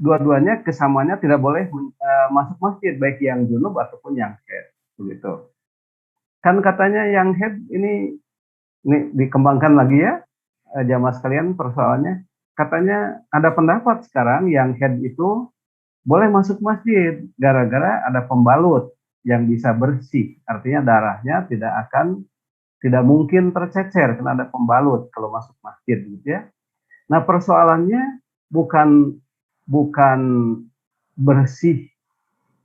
dua-duanya kesamanya tidak boleh masuk masjid, baik yang junub ataupun yang haid, begitu. Kan katanya yang haid ini dikembangkan lagi ya, jamaah sekalian persoalannya. Katanya ada pendapat sekarang yang haid itu boleh masuk masjid gara-gara ada pembalut yang bisa bersih, artinya darahnya tidak mungkin tercecer karena ada pembalut kalau masuk masjid gitu ya. Nah, persoalannya bukan bukan bersih,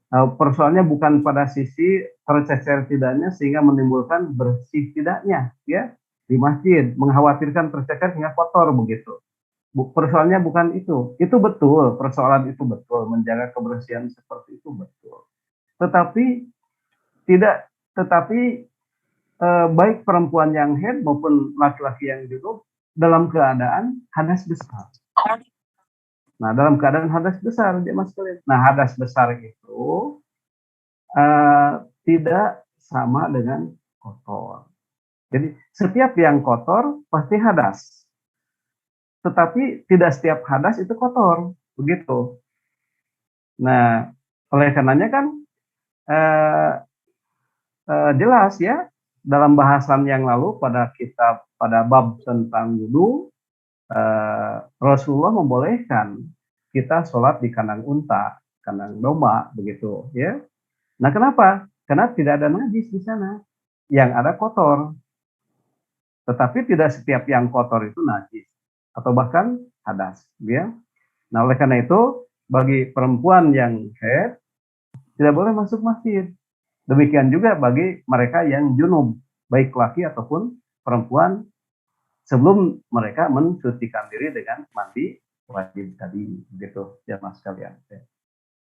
persoalannya bukan pada sisi tercecer tidaknya sehingga menimbulkan bersih tidaknya ya di masjid, mengkhawatirkan tercecer hingga kotor begitu. Persoalannya bukan itu. Itu betul, persoalan itu betul, menjaga kebersihan seperti itu betul. Tetapi tidak tetapi baik perempuan yang haid maupun laki-laki yang junub dalam keadaan hadas besar. Nah, dalam keadaan hadas besar, dia mas sekalian. Nah, hadas besar itu tidak sama dengan kotor. Jadi setiap yang kotor pasti hadas, tetapi tidak setiap hadas itu kotor, begitu. Nah, oleh karenanya kan eh, jelas ya dalam bahasan yang lalu pada bab tentang wudu, Rasulullah membolehkan kita sholat di kandang unta, kandang domba, begitu ya. Nah, kenapa? Karena tidak ada najis di sana, yang ada kotor. Tetapi tidak setiap yang kotor itu najis atau bahkan hadas, ya. Nah, oleh karena itu bagi perempuan yang haid tidak boleh masuk masjid. Demikian juga bagi mereka yang junub, baik laki ataupun perempuan, sebelum mereka mensucikan diri dengan mandi wajib tadi, gitu ya mas sekalian.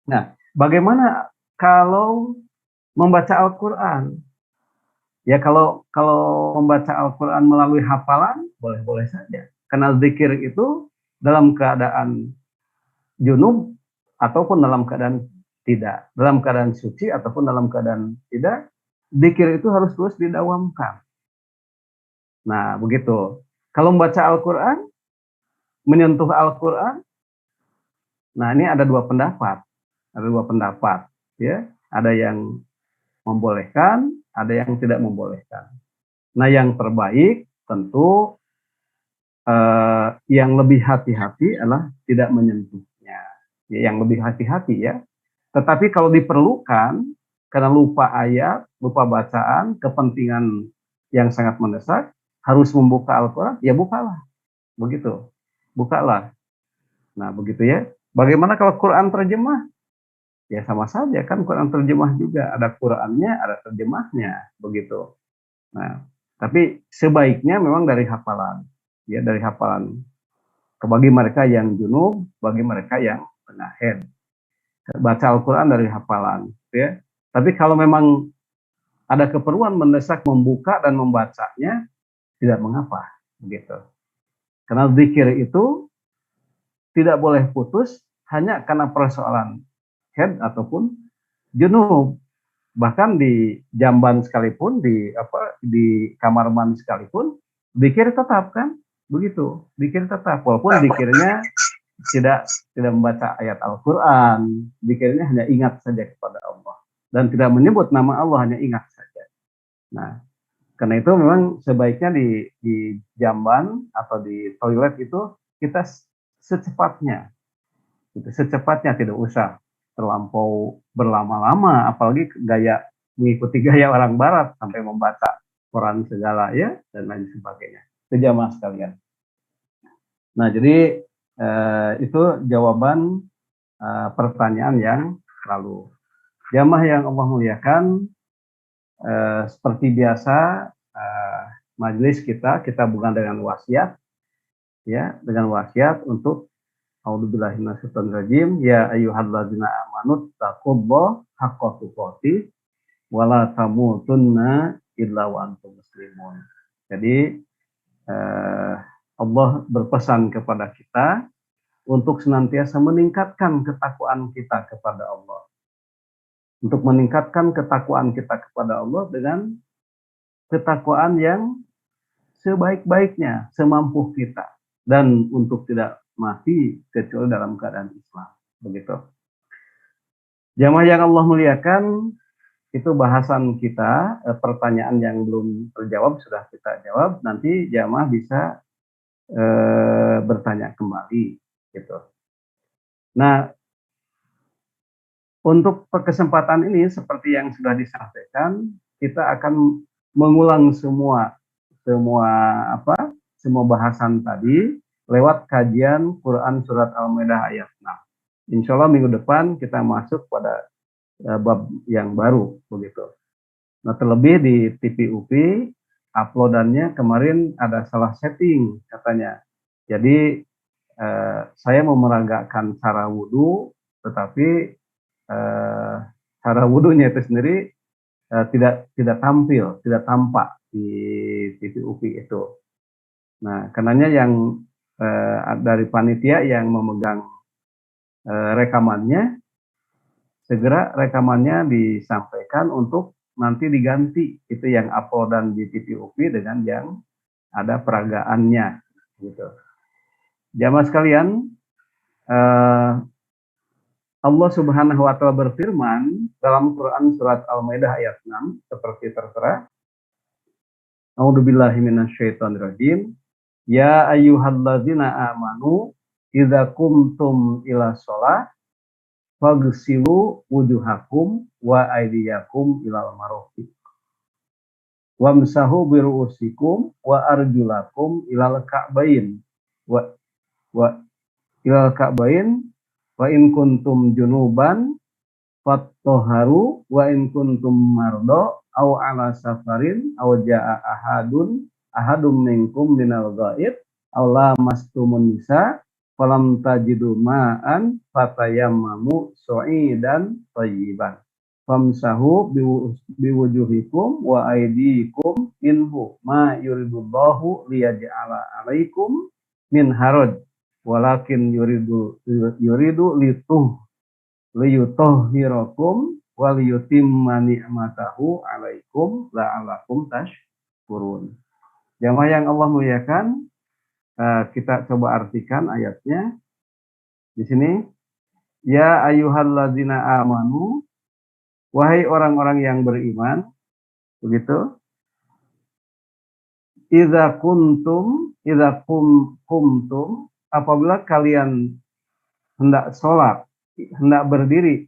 Nah, bagaimana kalau membaca Al-Quran? Ya kalau membaca Al-Quran melalui hafalan, boleh-boleh saja. Karena zikir itu dalam keadaan junub ataupun dalam keadaan tidak, dalam keadaan suci ataupun dalam keadaan tidak, zikir itu harus terus didawamkan. Nah, begitu. Kalau membaca Al-Quran, menyentuh Al-Quran, nah ini ada dua pendapat. Ada dua pendapat. Ya. Ada yang membolehkan, ada yang tidak membolehkan. Nah, yang terbaik tentu yang lebih hati-hati adalah tidak menyentuhnya. Ya, yang lebih hati-hati ya. Tetapi kalau diperlukan, karena lupa ayat, lupa bacaan, kepentingan yang sangat mendesak, harus membuka Al-Quran, ya bukalah. Begitu. Bukalah. Nah, begitu ya. Bagaimana kalau Quran terjemah? Ya sama saja kan Quran terjemah juga. Ada Qurannya, ada terjemahnya. Begitu. Nah, tapi sebaiknya memang dari hafalan. Ya, dari hafalan. Bagi mereka yang junub, bagi mereka yang tengah haid. Baca Al-Quran dari hafalan. Ya. Tapi kalau memang ada keperluan mendesak membuka dan membacanya, tidak mengapa. Begitu. Karena zikir itu tidak boleh putus hanya karena persoalan haid ataupun junub. Bahkan di jamban sekalipun, di kamar mandi sekalipun, zikir tetap kan, begitu, zikir tetap, walaupun zikirnya tidak membaca ayat Al-Quran, zikirnya hanya ingat saja kepada Allah dan tidak menyebut nama Allah, hanya ingat saja. Nah, karena itu memang sebaiknya di jamban atau di toilet itu kita secepatnya, tidak usah terlampau berlama-lama, apalagi mengikuti gaya orang Barat sampai membaca Quran segala ya dan lain sebagainya. Itu jamaah sekalian. Nah, jadi itu jawaban pertanyaan yang lalu. Jamaah yang Allah muliakan, seperti biasa majelis kita bukan dengan wasiat, ya, dengan wasiat untuk a'udzubillahi minasyaitonirrajim, ya ayyuhalladzina amanu taqullaha haqqa tuqatih wa la tamutunna illa wa antum muslimun. Jadi Allah berpesan kepada kita untuk senantiasa meningkatkan ketakwaan kita kepada Allah. Untuk meningkatkan ketakwaan kita kepada Allah dengan ketakwaan yang sebaik-baiknya, semampu kita. Dan untuk tidak mati kecuali dalam keadaan Islam. begitu. Jamaah yang Allah muliakan, itu bahasan kita, pertanyaan yang belum terjawab sudah kita jawab, nanti jamaah bisa bertanya kembali gitu. Nah, untuk kesempatan ini seperti yang sudah disampaikan, kita akan mengulang semua semua bahasan tadi lewat kajian Quran Surat Al-Maidah ayat 6. Insya Allah minggu depan kita masuk pada bab yang baru begitu. Nah, terlebih di TPUP uploadannya kemarin ada salah setting katanya. Jadi saya mau meragakan cara wudhu, tetapi cara wudhunya itu sendiri tidak tampak di TPUP itu. Nah, karenanya yang dari panitia yang memegang rekamannya, segera rekamannya disampaikan untuk nanti diganti, itu yang uploadan di TPUP dengan yang ada peragaannya gitu. Jamaah sekalian, Allah Subhanahu wa taala berfirman dalam Quran surat Al-Maidah ayat 6 seperti tertera, A'udzubillahi minasyaitonirrajim. Ya ayyuhalladzina amanu idza qumtum ila shalah faghsilu wujuhakum wa aydiyakum ilal marafiq wamsahu biru'usikum wa arjulakum ilal ka'bain wa ilal ka'bain wa in kuntum junuban fattahharu wa in kuntum marda aw ala safarin aw jaa ahadum minkum minal ghaib aw lamastumun nisa falam tajidu ma'an fatayammamu su'idan thayyiban famsahu biwujuhikum wa aydikum minhu ma yuridullahu liyaj'ala 'alaikum min haraj walakin yuridu liyutahhirakum wa liyutimma ni'matahu 'alaikum la'allakum tashkurun. Jamaah yang Allah muliakan, kita coba artikan ayatnya di sini. Ya ayyuhalladzina amanu, wahai orang-orang yang beriman, begitu. Idza kuntum apabila kalian hendak sholat, hendak berdiri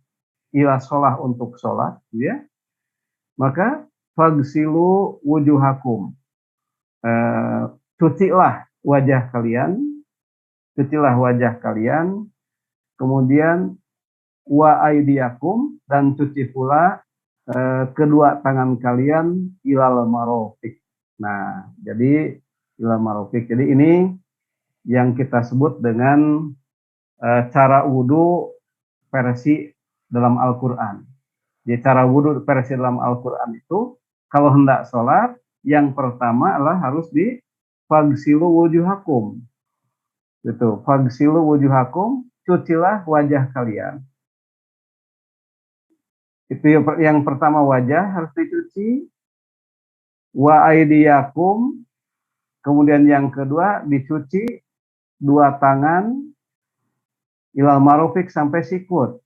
ila sholat untuk sholat, ya, maka fagsilu wujuhakum, cucilah wajah kalian, kemudian wa aidiakum, dan cuci pula kedua tangan kalian ilal marafiq. Nah, jadi ilal marafiq. Jadi ini yang kita sebut dengan cara wudhu versi dalam Al-Quran. Jadi cara wudhu versi dalam Al-Quran itu, kalau hendak sholat, yang pertama adalah harus di fagsilu wujuhakum. Gitu, fagsilu wujuhakum, cucilah wajah kalian. Itu yang pertama, wajah harus dicuci. Wa aidiyakum, kemudian yang kedua dicuci dua tangan ilal marafiq sampai sikut.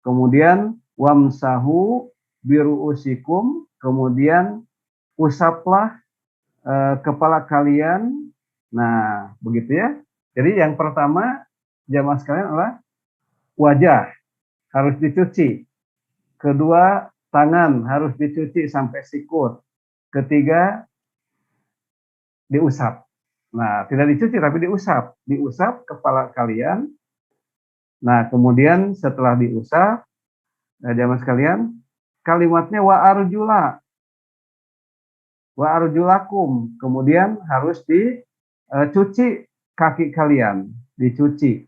Kemudian wamsahu biru'usikum, kemudian usaplah kepala kalian. Nah, begitu ya. Jadi yang pertama jamaah sekalian adalah wajah harus dicuci. Kedua, tangan harus dicuci sampai sikut. Ketiga, diusap. Nah, tidak dicuci tapi diusap. Diusap kepala kalian. Nah, kemudian setelah diusap, jamaah sekalian, kalimatnya wa arjulakum, kemudian harus dicuci kaki kalian, dicuci.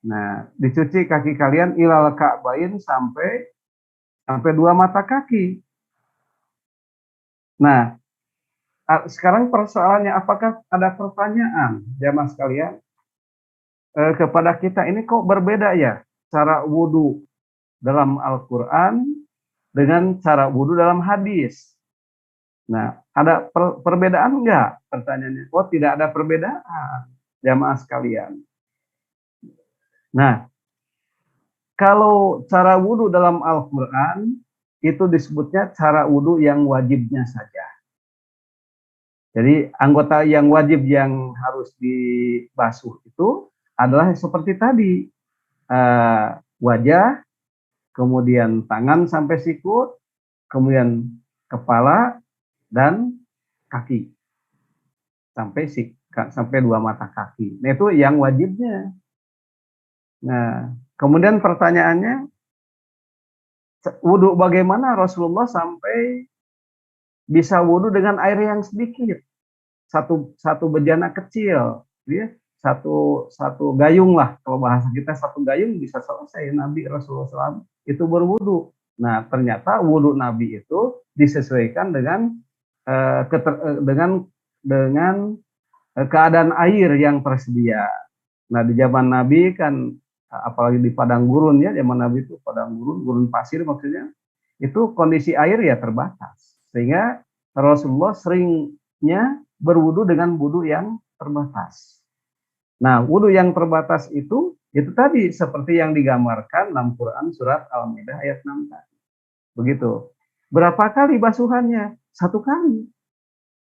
Nah, dicuci kaki kalian ilal ka'bain, sampai dua mata kaki. Nah, sekarang persoalannya, apakah ada pertanyaan jamaah sekalian kepada kita, ini kok berbeda ya cara wudhu dalam Al-Quran dengan cara wudhu dalam hadis? Nah, ada perbedaan enggak? Pertanyaannya, oh tidak ada perbedaan jamaah sekalian. Nah, kalau cara wudhu dalam Al-Quran itu disebutnya cara wudhu yang wajibnya saja. Jadi anggota yang wajib yang harus dibasuh itu adalah seperti tadi, wajah, kemudian tangan sampai sikut, kemudian kepala dan kaki sampai dua mata kaki. Nah itu yang wajibnya. Nah kemudian pertanyaannya, wudhu bagaimana Rasulullah sampai bisa wudhu dengan air yang sedikit, satu bejana kecil, ya, satu gayung lah, kalau bahasa kita satu gayung bisa selesai Nabi Rasulullah SAW itu berwudhu. Nah ternyata wudhu Nabi itu disesuaikan dengan keadaan air yang tersedia. Nah di zaman Nabi kan, apalagi di padang gurun ya, zaman Nabi itu padang gurun pasir maksudnya, itu kondisi air ya terbatas, sehingga Rasulullah seringnya berwudu dengan wudu yang terbatas. Nah, wudu yang terbatas itu tadi seperti yang digambarkan dalam Quran surat Al-Maidah ayat 6 tadi. Begitu. Berapa kali basuhannya? 1 kali,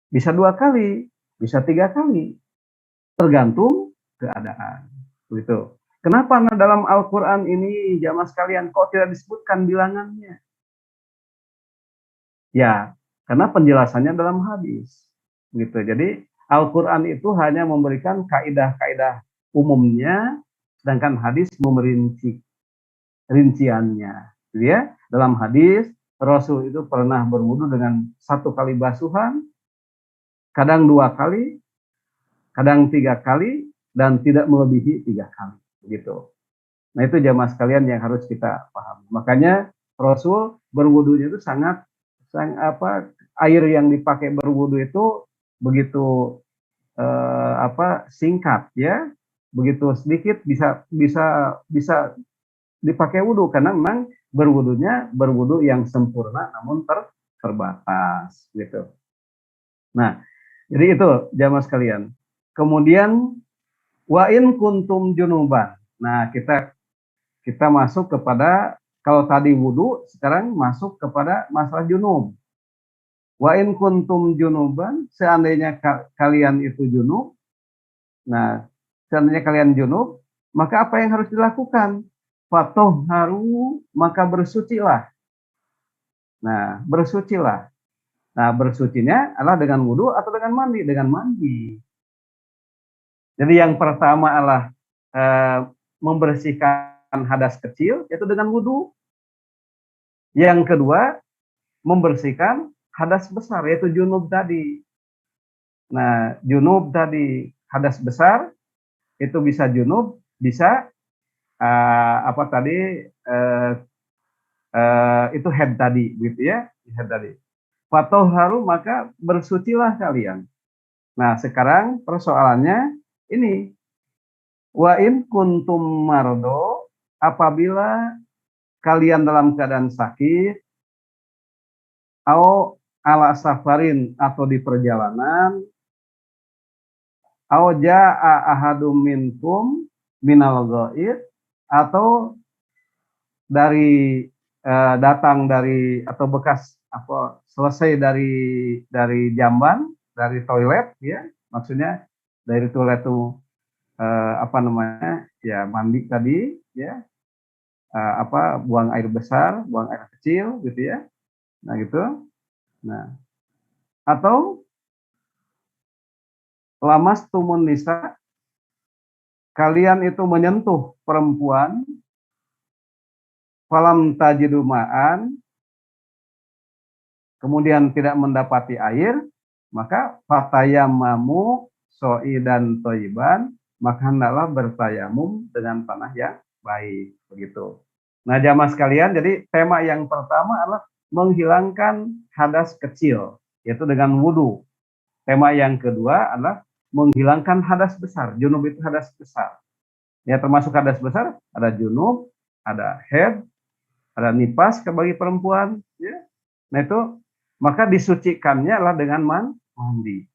bisa 2 kali, bisa 3 kali, tergantung keadaan. Begitu. Kenapa dalam Al-Quran ini jamaah sekalian kok tidak disebutkan bilangannya? Ya, karena penjelasannya dalam hadis. Gitu. Jadi Al-Quran itu hanya memberikan kaidah-kaidah umumnya, sedangkan hadis memerinci rinciannya. Gitu ya. Dalam hadis Rasul itu pernah berwudu dengan 1 kali basuhan, kadang 2 kali, kadang 3 kali, dan tidak melebihi 3 kali. Begitu. Nah itu jamaah sekalian yang harus kita paham. Makanya Rasul berwudunya itu sangat air yang dipakai berwudu itu begitu singkat ya, begitu sedikit bisa dipakai wudu, karena memang berwudu yang sempurna namun terbatas gitu. Nah jadi itu jamaah sekalian. Kemudian wa in kuntum junuban. Nah kita masuk kepada, kalau tadi wudu, sekarang masuk kepada masalah junub. Wa in kuntum junuban, seandainya kalian itu junub. Nah, seandainya kalian junub, maka apa yang harus dilakukan? Fatahharu, maka bersucilah. Nah, bersucilah. Nah, bersucinya adalah dengan wudu atau dengan mandi? Dengan mandi. Jadi yang pertama adalah membersihkan hadas kecil, yaitu dengan wudu. Yang kedua, membersihkan hadas besar, yaitu junub tadi. Nah, junub tadi, hadas besar, itu bisa junub, bisa itu head tadi, gitu ya, head tadi. Fatahharu, maka bersucilah kalian. Nah, sekarang persoalannya ini, wa in kuntum mardo, apabila kalian dalam keadaan sakit, au ala safarin, atau di perjalanan, au jaa ahadum minkum minal ghaid, atau dari datang dari atau bekas selesai dari jamban, dari toilet ya, maksudnya dari toilet itu ya mandi tadi ya, buang air besar, buang air kecil gitu ya. Nah gitu. Nah, atau lamas tumun nisa, kalian itu menyentuh perempuan, falam tajidu ma'an, kemudian tidak mendapati air, maka fatayamamu so'idan toiban, maka hendaklah bertayamum dengan tanah yang baik, begitu. Nah jamaah sekalian, jadi tema yang pertama adalah menghilangkan hadas kecil, yaitu dengan wudu. Tema yang kedua adalah menghilangkan hadas besar. Junub itu hadas besar. Ya, termasuk hadas besar ada junub, ada haid, ada nifas bagi perempuan. Ya. Nah itu, maka disucikannya adalah dengan mandi.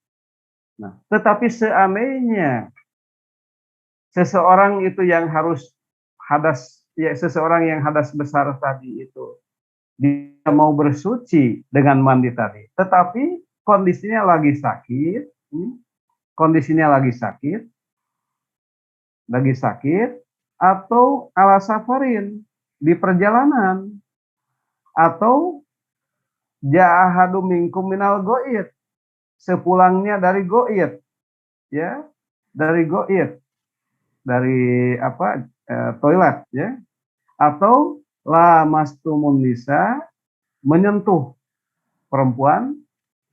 Nah, tetapi seandainya seseorang itu yang harus hadas, ya seseorang yang hadas besar tadi itu dia mau bersuci dengan mandi tadi, tetapi kondisinya lagi sakit, kondisinya lagi sakit, atau ala safarin di perjalanan, atau ja'ahadu minkum minal go'id, sepulangnya dari go'id, ya, dari go'id, dari apa, toilet, ya, atau lamastumun nisa, menyentuh perempuan,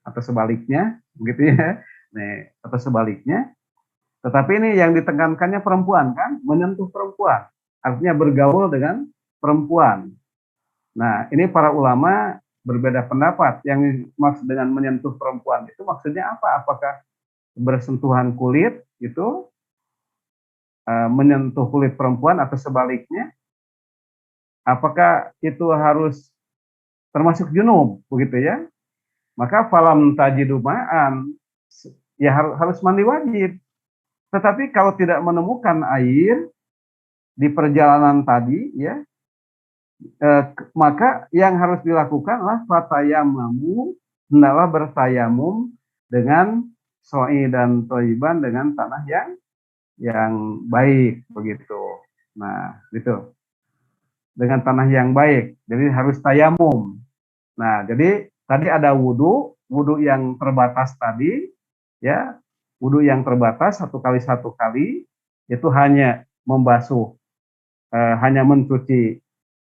atau sebaliknya, begitu ya, nih, atau sebaliknya, tetapi ini yang ditekankannya perempuan kan, menyentuh perempuan, artinya bergaul dengan perempuan. Nah, ini para ulama berbeda pendapat. Yang maksud dengan menyentuh perempuan itu maksudnya apa? Apakah bersentuhan kulit itu menyentuh kulit perempuan atau sebaliknya? Apakah itu harus termasuk junub begitu ya? Maka falam tajidu ma'an, ya harus mandi wajib. Tetapi kalau tidak menemukan air di perjalanan tadi ya, maka yang harus dilakukan adalah fatayamamu, hendaklah bertayamum dengan soi dan toiban, dengan tanah yang baik begitu. Nah, gitu. Dengan tanah yang baik. Jadi harus tayamum. Nah, jadi tadi ada wudhu, wudhu yang terbatas tadi, ya, wudhu yang terbatas satu kali itu hanya membasuh, hanya mencuci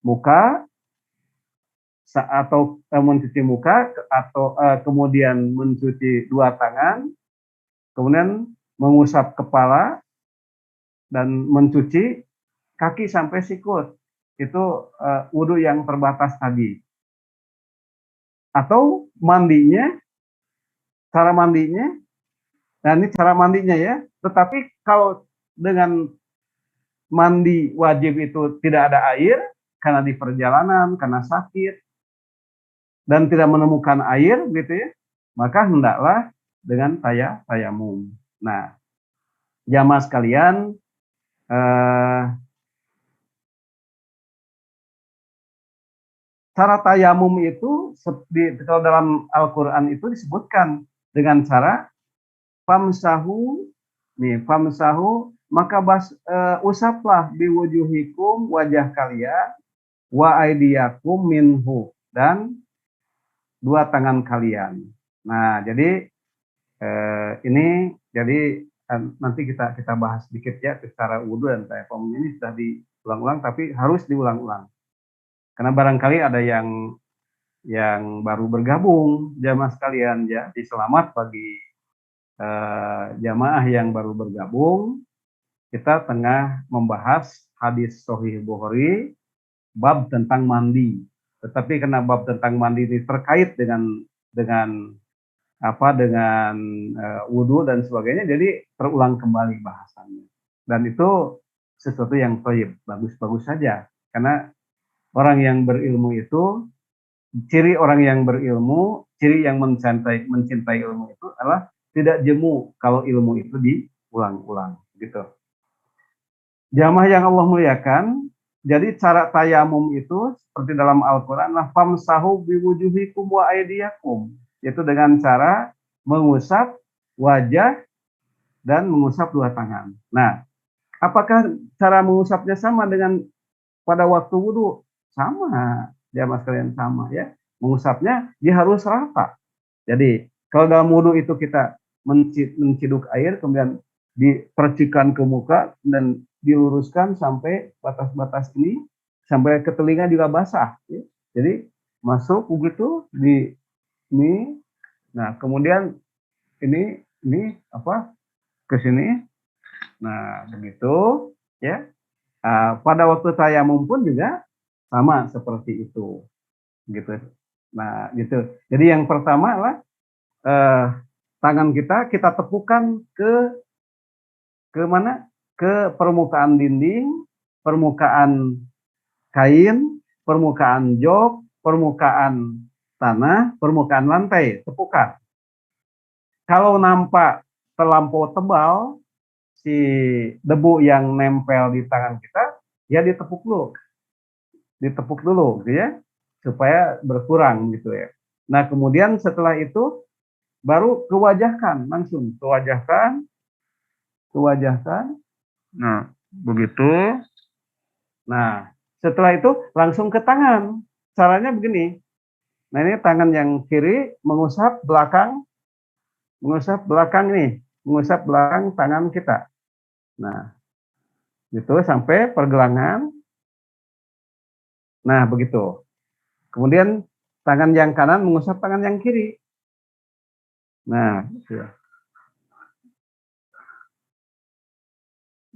muka atau mencuci muka, atau kemudian mencuci dua tangan, kemudian mengusap kepala dan mencuci kaki sampai sikut. Itu wudhu yang terbatas tadi. Atau mandinya, cara mandinya, nah ini cara mandinya ya. Tetapi kalau dengan mandi wajib itu tidak ada air, karena di perjalanan, karena sakit, dan tidak menemukan air gitu ya, maka hendaklah dengan tayamum. Nah, jamaah sekalian, cara tayamum itu kalau dalam Al-Quran itu disebutkan dengan cara famsahu, nih famsahu, maka usaplah biwujuhikum, wajah kalian, wa aidiyakum minhu, dan dua tangan kalian. Nah, jadi ini jadi nanti kita bahas sedikit ya secara wudhu dan tayamum. Ini sudah diulang-ulang, tapi harus diulang-ulang karena barangkali ada yang baru bergabung, jamaah sekalian ya. Jadi selamat bagi jamaah yang baru bergabung. Kita tengah membahas hadis Sahih Bukhari bab tentang mandi. Tetapi karena bab tentang mandi ini terkait dengan wudhu dan sebagainya, jadi terulang kembali bahasannya. Dan itu sesuatu yang thayyib, bagus-bagus saja. Karena orang yang berilmu itu, ciri orang yang berilmu, ciri yang mencintai ilmu itu adalah tidak jemu kalau ilmu itu diulang-ulang, gitu. Jamaah yang Allah muliakan, jadi cara tayamum itu seperti dalam Al-Quran, famsahu biwujuhikum wa aidiyakum, yaitu dengan cara mengusap wajah dan mengusap dua tangan. Nah, apakah cara mengusapnya sama dengan pada waktu wudhu? Sama, jamaah sekalian, sama ya. Mengusapnya dia harus rata. Jadi kalau dalam wudhu itu kita menciduk air, kemudian dipercikan ke muka dan diluruskan sampai batas-batas ini, sampai ke telinga juga basah. Ya. Jadi masuk begitu di ini, nah kemudian ini ke sini, nah begitu ya. Pada waktu tayamum pun juga sama seperti itu, gitu. Nah gitu. Jadi yang pertama adalah tangan kita tepukan ke mana? Ke permukaan dinding, permukaan kain, permukaan jok, permukaan tanah, permukaan lantai, tepukan. Kalau nampak terlampau tebal si debu yang nempel di tangan kita, ya ditepuk dulu gitu ya, supaya berkurang gitu ya. Nah, kemudian setelah itu baru kewajahkan, langsung kewajahkan. Nah, begitu. Nah, setelah itu langsung ke tangan. Caranya begini. Nah, ini tangan yang kiri mengusap belakang nih, mengusap belakang tangan kita. Nah, itu sampai pergelangan. Nah, begitu. Kemudian tangan yang kanan mengusap tangan yang kiri. Nah, gitu.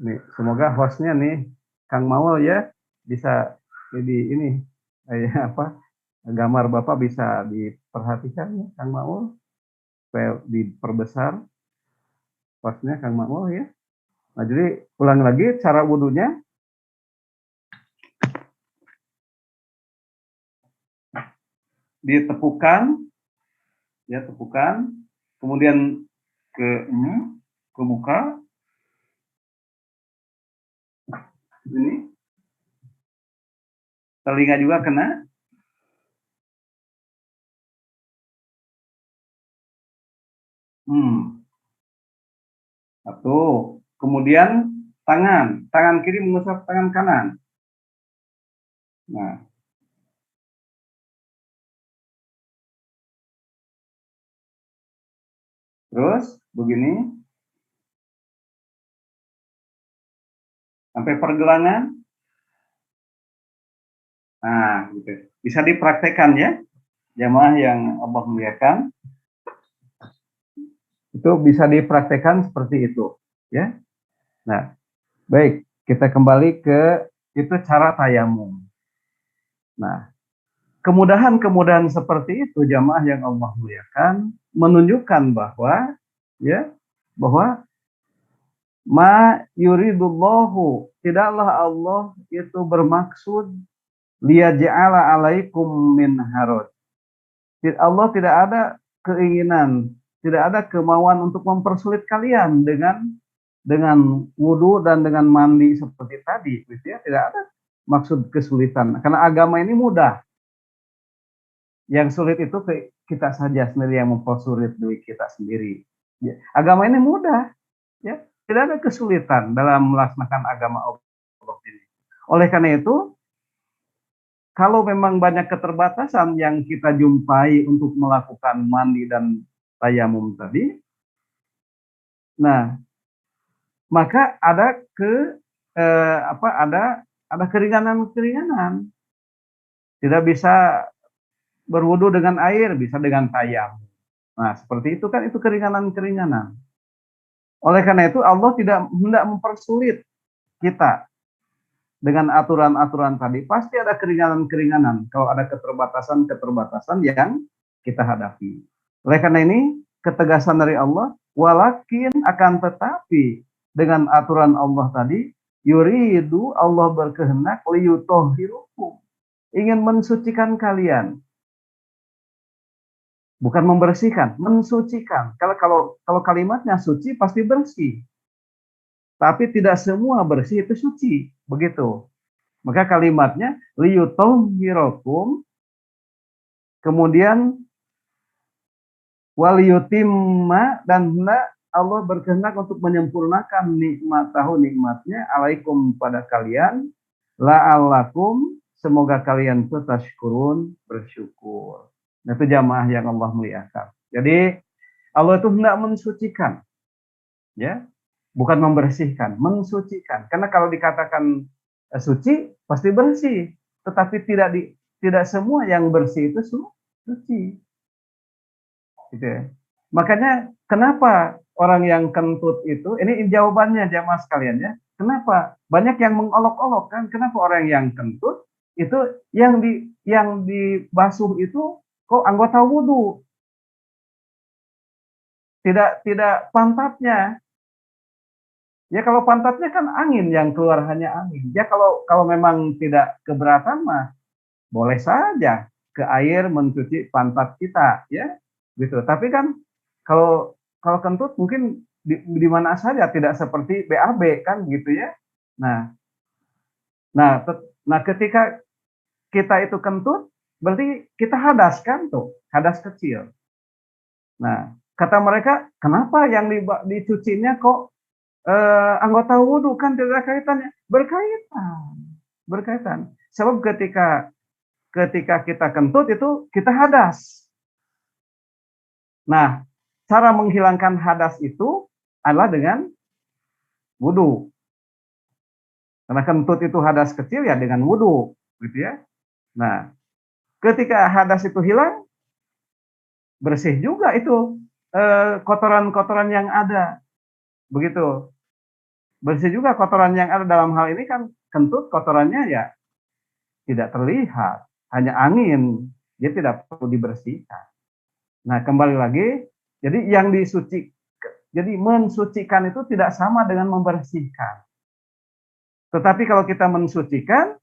Nih, semoga hostnya nih Kang Maul ya bisa jadi ini apa gambar Bapak bisa diperhatikan ya Kang Maul supaya diperbesar hostnya Kang Maul ya. Nah, jadi ulang lagi cara wudhunya ditepukan ya tepukan kemudian ke muka ini telinga juga kena. Satu. Kemudian tangan kiri mengusap tangan kanan. Nah, terus begini sampai pergelangan. Nah, gitu. Bisa dipraktekkan ya, jamaah yang Allah muliakan. Itu bisa dipraktekkan seperti itu, ya. Nah, baik, kita kembali ke itu cara tayamum. Nah, kemudahan-kemudahan seperti itu jamaah yang Allah muliakan menunjukkan bahwa ya, bahwa ma yuridullahu, tidaklah Allah itu bermaksud liyaj'ala alaikum min haraj. Allah tidak ada keinginan, tidak ada kemauan untuk mempersulit kalian dengan wudhu dan dengan mandi seperti tadi, gitu ya. Tidak ada maksud kesulitan, karena agama ini mudah. Yang sulit itu kita saja sendiri yang mempersulit diri kita sendiri. Ya, agama ini mudah, ya. Tidak ada kesulitan dalam melaksanakan agama Allah ini. Oleh karena itu, kalau memang banyak keterbatasan yang kita jumpai untuk melakukan mandi dan tayamum tadi, nah maka ada ada keringanan-keringanan. Tidak bisa berwudu dengan air, bisa dengan tayamum. Nah, seperti itu kan itu keringanan-keringanan. Oleh karena itu Allah tidak hendak mempersulit kita dengan aturan-aturan tadi. Pasti ada keringanan-keringanan kalau ada keterbatasan-keterbatasan yang kita hadapi. Oleh karena ini ketegasan dari Allah, walakin akan tetapi dengan aturan Allah tadi, yuridu Allah berkehendak liyutahhirukum, ingin mensucikan kalian. Bukan membersihkan, mensucikan. Kalau kalimatnya suci pasti bersih. Tapi tidak semua bersih itu suci, begitu. Maka kalimatnya liyutahhirukum, kemudian waliyutimma, dan hendak Allah berkehendak untuk menyempurnakan nikmatnya alaikum pada kalian, la'allakum, semoga kalian tashkurun, bersyukur. Nah, itu jamaah yang Allah muliakan. Jadi Allah itu hendak mensucikan, ya, bukan membersihkan, mensucikan. Karena kalau dikatakan suci pasti bersih, tetapi tidak semua yang bersih itu suci. Gitu ya. Makanya kenapa orang yang kentut itu, ini jawabannya jamaah sekalian ya. Kenapa banyak yang mengolok-olok kan? Kenapa orang yang kentut itu yang dibasuh itu kok anggota wudhu, tidak pantatnya. Ya kalau pantatnya kan angin yang keluar, hanya angin. Ya kalau memang tidak keberatan mah boleh saja ke air mencuci pantat kita, ya gitu. Tapi kan kalau kalau kentut mungkin di mana saja, tidak seperti BAB kan gitu ya. Nah, Nah, ketika kita itu kentut, berarti kita hadas kan tuh, hadas kecil. Nah, kata mereka, kenapa yang dicucinya kok anggota wudhu, kan tidak ada kaitannya? Berkaitan. Sebab ketika kita kentut itu kita hadas. Nah, cara menghilangkan hadas itu adalah dengan wudhu. Karena kentut itu hadas kecil ya dengan wudhu, gitu ya. Nah, ketika hadas itu hilang, bersih juga itu kotoran-kotoran yang ada, begitu. Bersih juga kotoran yang ada, dalam hal ini kan kentut kotorannya ya tidak terlihat, hanya angin, dia tidak perlu dibersihkan. Nah, kembali lagi, jadi mensucikan itu tidak sama dengan membersihkan. Tetapi kalau kita mensucikan,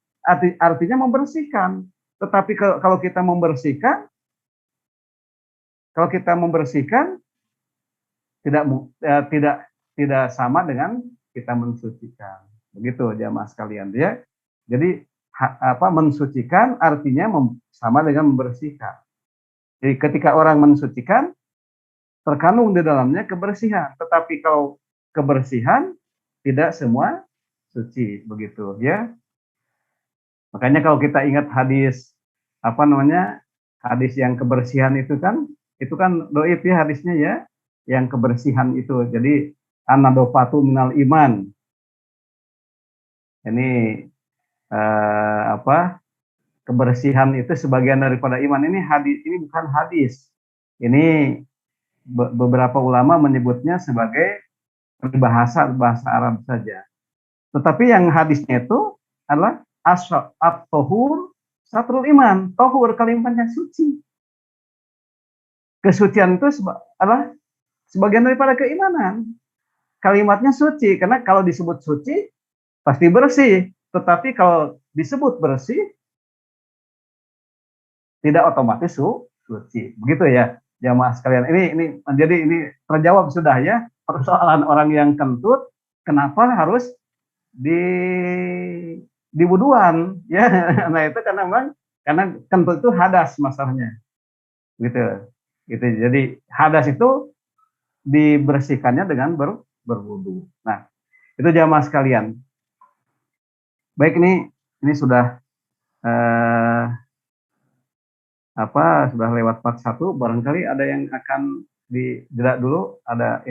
artinya membersihkan. Tetapi kalau kita membersihkan, tidak tidak sama dengan kita mensucikan. Begitu jamaah sekalian ya. Jadi mensucikan artinya sama dengan membersihkan. Jadi ketika orang mensucikan, terkandung di dalamnya kebersihan. Tetapi kalau kebersihan tidak semua suci, begitu ya. Makanya kalau kita ingat hadis hadis yang kebersihan itu kan doib ya hadisnya ya, yang kebersihan itu. Jadi an-nadofatu minal iman. Ini kebersihan itu sebagian daripada iman. Ini bukan hadis. Ini beberapa ulama menyebutnya sebagai bahasa Arab saja. Tetapi yang hadisnya itu adalah at-tohur satrul iman. Tohur kalimatnya suci. Kesucian itu adalah sebagian daripada keimanan. Kalimatnya suci, karena kalau disebut suci pasti bersih. Tetapi kalau disebut bersih tidak otomatis suci. Begitu ya, jamaah sekalian. Ini terjawab sudah ya persoalan orang yang kentut, kenapa harus di wuduan ya. Nah, itu karena kentut itu hadas masalahnya. Gitu. Jadi hadas itu dibersihkannya dengan berwudu. Nah, itu jamaah sekalian. Baik, ini sudah sudah lewat 41, barangkali ada yang akan dijeda dulu. Ada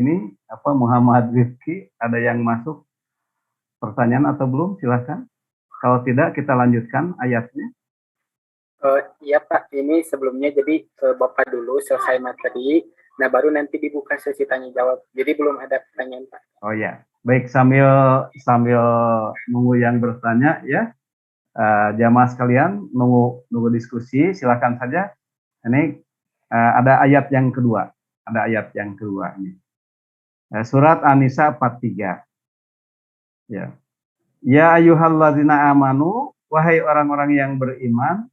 Muhammad Rifki, ada yang masuk pertanyaan atau belum? Silakan. Kalau tidak, kita lanjutkan ayatnya. Iya Pak, ini sebelumnya jadi Bapak dulu selesai materi, nah baru nanti dibuka sesi tanya jawab. Jadi belum ada pertanyaan Pak. Oh ya, baik, sambil nunggu yang bertanya ya, jamaah sekalian nunggu diskusi, silakan saja. Ini ada ayat yang kedua, ini. Surat An-Nisa 43. Ya. Ya ayyuhalladzina amanu, wahai orang-orang yang beriman,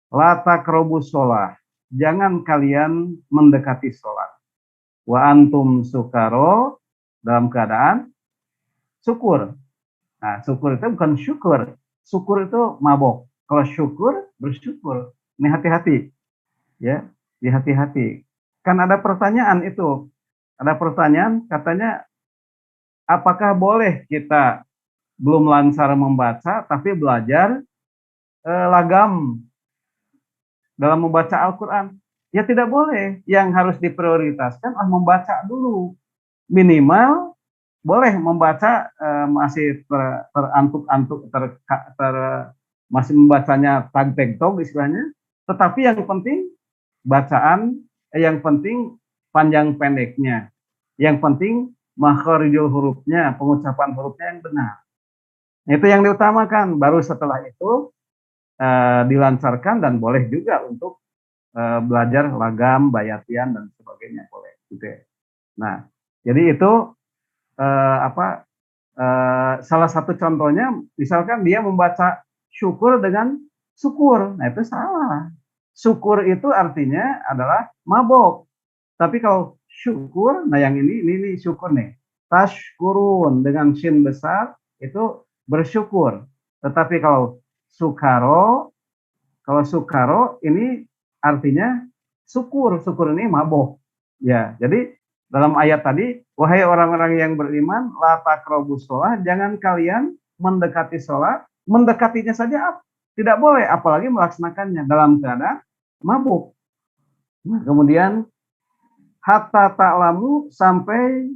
la taqrabus shalah, jangan kalian mendekati sholat. Wa antum sukaro, dalam keadaan syukur. Nah, syukur itu bukan syukur. Syukur itu mabok. Kalau syukur, bersyukur. Ini hati-hati. Ya, hati-hati. Kan ada pertanyaan itu. Ada pertanyaan katanya, apakah boleh kita belum lancar membaca tapi belajar lagam dalam membaca Al-Quran? Ya tidak boleh. Yang harus diprioritaskan membaca dulu. Minimal boleh membaca masih terantuk-antuk, masih membacanya tag-teg-tog istilahnya. Tetapi yang penting bacaan, yang penting panjang pendeknya. Yang penting makharijul hurufnya, pengucapan hurufnya yang benar. Itu yang diutamakan. Baru setelah itu dilancarkan, dan boleh juga untuk belajar lagam, bayatian dan sebagainya, boleh gitu ya. Nah, jadi itu salah satu contohnya, misalkan dia membaca syukur dengan syukur. Nah, itu salah. Syukur itu artinya adalah mabok. Tapi kalau syukur, nah yang ini syukur nih. Tashkurun dengan shin besar itu bersyukur. Tetapi kalau sukaro ini artinya syukur ini mabuk. Ya, jadi dalam ayat tadi, wahai orang-orang yang beriman, la taqrabus sholah, jangan kalian mendekati sholat, mendekatinya saja tidak boleh, apalagi melaksanakannya dalam keadaan mabuk. Nah, kemudian hatta ta'lamu, sampai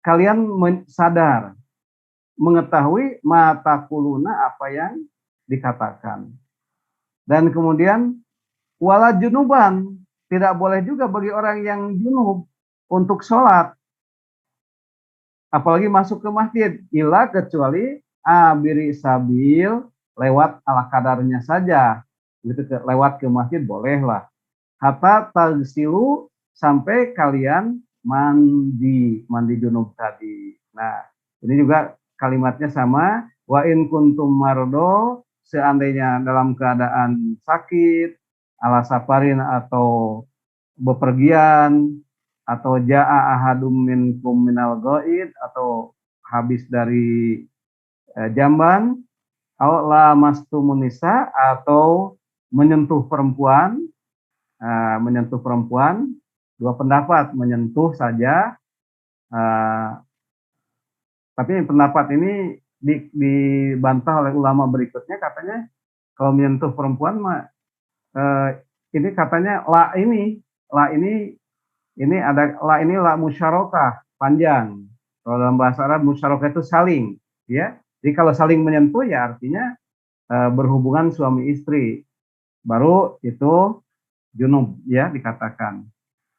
kalian sadar, mengetahui mata kuluna, apa yang dikatakan. Dan kemudian wala junuban, tidak boleh juga bagi orang yang junub untuk sholat, apalagi masuk ke masjid, ila kecuali abiri sabil, lewat ala kadarnya saja, gitu, lewat ke masjid bolehlah. Hatta tagsilu, sampai kalian mandi junub tadi. Nah, ini juga kalimatnya sama, wa in kuntum mardo, seandainya dalam keadaan sakit, ala safarin atau bepergian, atau jaa ahadum minkum minal ghaid, atau habis dari jamban, atau lamastumun nisa, atau menyentuh perempuan, dua pendapat, menyentuh saja, tapi pendapat ini dibantah oleh ulama berikutnya, katanya kalau menyentuh perempuan ini katanya la musyarakah, panjang. Kalau dalam bahasa Arab musyarakah itu saling, ya. Jadi kalau saling menyentuh ya artinya berhubungan suami istri, baru itu junub, ya, dikatakan.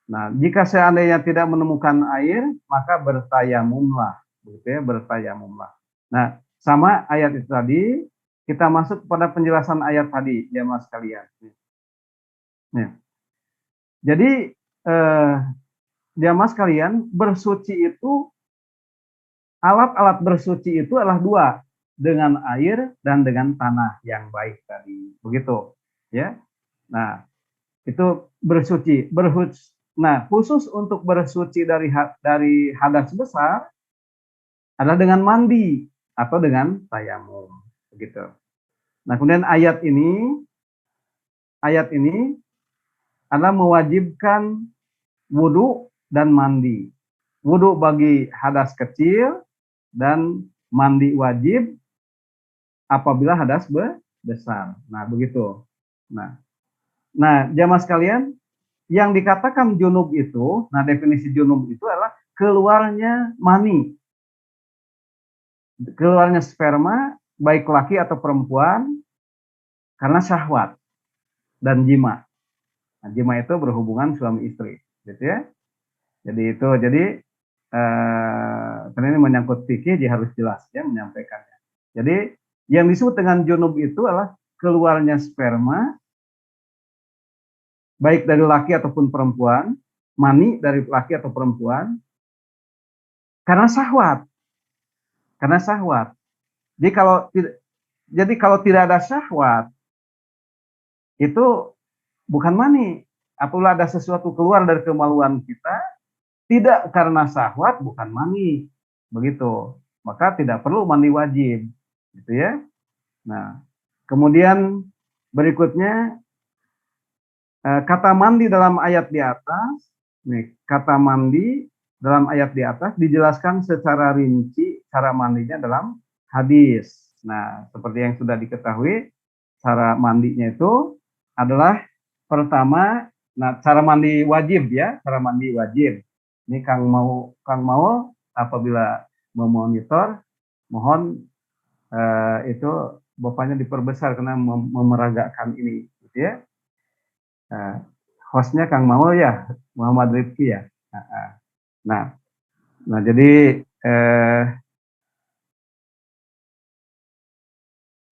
Nah, jika seandainya tidak menemukan air, maka bertayamumlah, begitu ya, bertayamumlah. Nah, sama ayat itu tadi, kita masuk pada penjelasan ayat tadi, ya mas kalian. Nah, jadi jamaah sekalian, bersuci itu, alat-alat bersuci itu adalah dua, dengan air dan dengan tanah yang baik tadi, begitu, ya. Nah, itu bersuci. Nah, khusus untuk bersuci dari hadas besar adalah dengan mandi atau dengan tayamum, begitu. Nah, kemudian ayat ini adalah mewajibkan wudhu dan mandi. Wudhu bagi hadas kecil dan mandi wajib apabila hadas besar. Nah, begitu. Nah, jamaah sekalian, yang dikatakan junub itu, nah definisi junub itu adalah keluarnya mani, keluarnya sperma, baik laki atau perempuan, karena syahwat dan jima. Nah, jima itu berhubungan suami istri, gitu ya. Jadi karena ini menyangkut fikih, dia harus jelas ya menyampaikannya. Jadi yang disebut dengan junub itu adalah keluarnya sperma, baik dari laki ataupun perempuan, mani dari laki atau perempuan, karena syahwat. Jadi kalau tidak ada syahwat, itu bukan mani. Apabila ada sesuatu keluar dari kemaluan kita, tidak karena syahwat, bukan mani. Begitu. Maka tidak perlu mandi wajib. Gitu ya. Nah, kemudian berikutnya, kata mandi dalam ayat di atas, kata mandi dalam ayat di atas dijelaskan secara rinci cara mandinya dalam hadis. Nah, seperti yang sudah diketahui, cara mandinya itu adalah pertama, nah cara mandi wajib ya, cara mandi wajib. Ini Kang mau apabila memonitor, mohon itu bapaknya diperbesar karena memeragakan ini, gitu ya. Hostnya Kang Mau ya, Muhammad Rifki ya. Nah jadi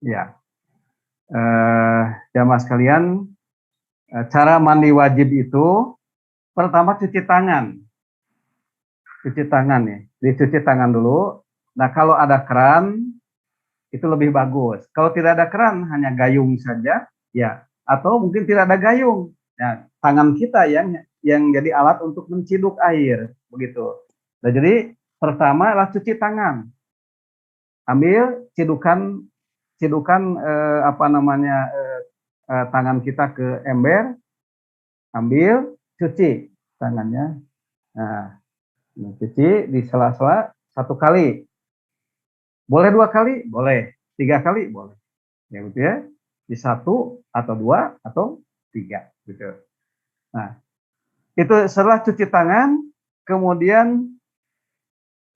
ya, jamaah sekalian, cara mandi wajib itu pertama cuci tangan ya, dicuci tangan dulu. Nah, kalau ada keran itu lebih bagus. Kalau tidak ada keran, hanya gayung saja, ya. Atau mungkin tidak ada gayung, nah, tangan kita yang jadi alat untuk menciduk air, begitu. Nah, jadi pertama adalah cuci tangan. Ambil cidukan cidukan apa namanya tangan kita ke ember, ambil, cuci tangannya. Nah, cuci di sela-sela 1 kali. Boleh 2 kali, boleh 3 kali, boleh. Ya gitu ya. Di 1 atau 2 atau 3 gitu. Nah, itu setelah cuci tangan, kemudian